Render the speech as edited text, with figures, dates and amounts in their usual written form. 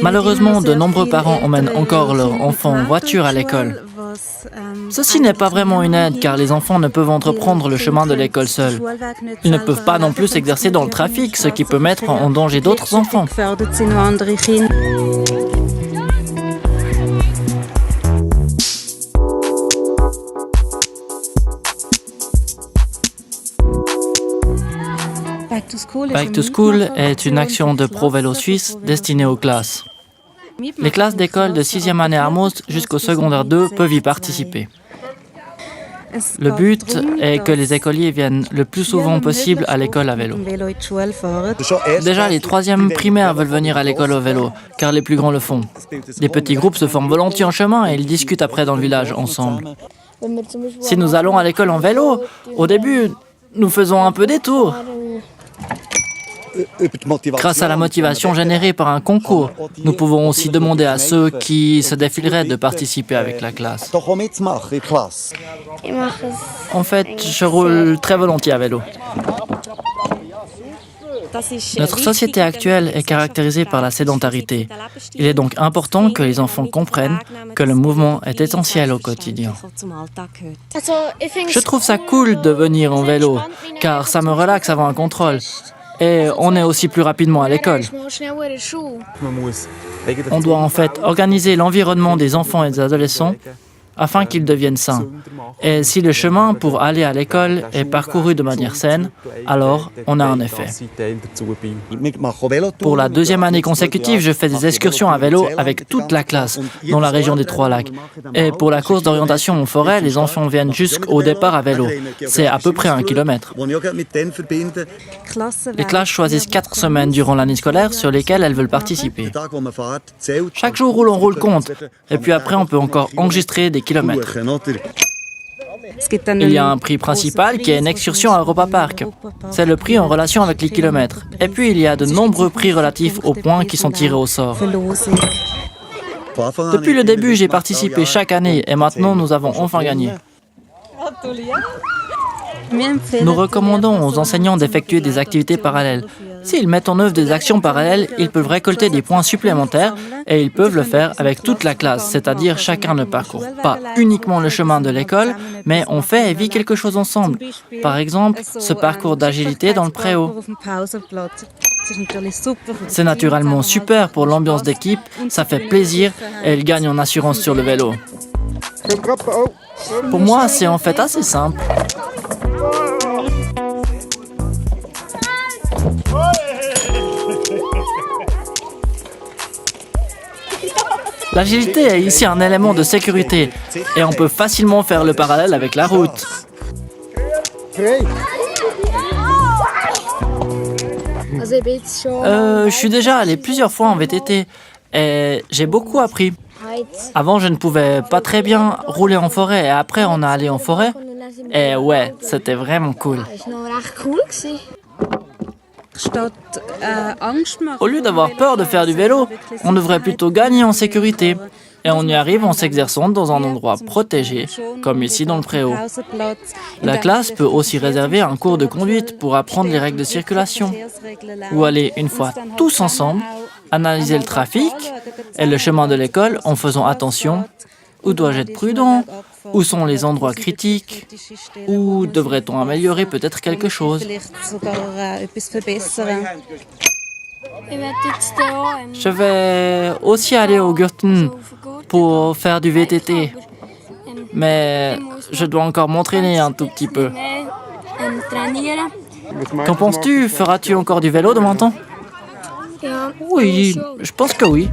Malheureusement, de nombreux parents emmènent encore leurs enfants en voiture à l'école. Ceci n'est pas vraiment une aide car les enfants ne peuvent entreprendre le chemin de l'école seuls. Ils ne peuvent pas non plus s'exercer dans le trafic, ce qui peut mettre en danger d'autres enfants. Bike to School est une action de Pro-Vélo suisse destinée aux classes. Les classes d'école de 6e année à Amos jusqu'au secondaire 2 peuvent y participer. Le but est que les écoliers viennent le plus souvent possible à l'école à vélo. Déjà, les 3e primaires veulent venir à l'école au vélo, car les plus grands le font. Des petits groupes se forment volontiers en chemin et ils discutent après dans le village ensemble. Si nous allons à l'école en vélo, au début, nous faisons un peu des tours. Grâce à la motivation générée par un concours, nous pouvons aussi demander à ceux qui se défileraient de participer avec la classe. En fait, je roule très volontiers à vélo. Notre société actuelle est caractérisée par la sédentarité. Il est donc important que les enfants comprennent que le mouvement est essentiel au quotidien. Je trouve ça cool de venir en vélo, car ça me relaxe avant un contrôle. Et on est aussi plus rapidement à l'école. On doit en fait organiser l'environnement des enfants et des adolescents afin qu'ils deviennent sains. Et si le chemin pour aller à l'école est parcouru de manière saine, alors on a un effet. Pour la 2e année consécutive, je fais des excursions à vélo avec toute la classe dans la région des Trois-Lacs. Et pour la course d'orientation en forêt, les enfants viennent jusqu'au départ à vélo. C'est à peu près 1 kilomètre. Les classes choisissent 4 semaines durant l'année scolaire sur lesquelles elles veulent participer. Chaque jour où l'on roule compte, et puis après on peut encore enregistrer des kilomètres. Il y a un prix principal qui est une excursion à Europa Park. C'est le prix en relation avec les kilomètres. Et puis il y a de nombreux prix relatifs aux points qui sont tirés au sort. Depuis le début, j'ai participé chaque année et maintenant nous avons enfin gagné. Nous recommandons aux enseignants d'effectuer des activités parallèles. S'ils mettent en œuvre des actions parallèles, ils peuvent récolter des points supplémentaires et ils peuvent le faire avec toute la classe, c'est-à-dire chacun ne parcourt pas uniquement le chemin de l'école, mais on fait et vit quelque chose ensemble. Par exemple, ce parcours d'agilité dans le préau. C'est naturellement super pour l'ambiance d'équipe, ça fait plaisir et ils gagnent en assurance sur le vélo. Pour moi, c'est en fait assez simple. L'agilité est ici un élément de sécurité et on peut facilement faire le parallèle avec la route. Je suis déjà allé plusieurs fois en VTT et j'ai beaucoup appris. Avant, je ne pouvais pas très bien rouler en forêt et après, on est allé en forêt. Et ouais, c'était vraiment cool. Au lieu d'avoir peur de faire du vélo, on devrait plutôt gagner en sécurité. Et on y arrive en s'exerçant dans un endroit protégé, comme ici dans le préau. La classe peut aussi réserver un cours de conduite pour apprendre les règles de circulation. Ou aller une fois tous ensemble, analyser le trafic et le chemin de l'école en faisant attention. Où dois-je être prudent? Où sont les endroits critiques? Où devrait-on améliorer peut-être quelque chose? Je vais aussi aller au Gürten pour faire du VTT. Mais je dois encore m'entraîner un tout petit peu. Qu'en penses-tu? Feras-tu encore du vélo de mon temps? Oui, je pense que oui.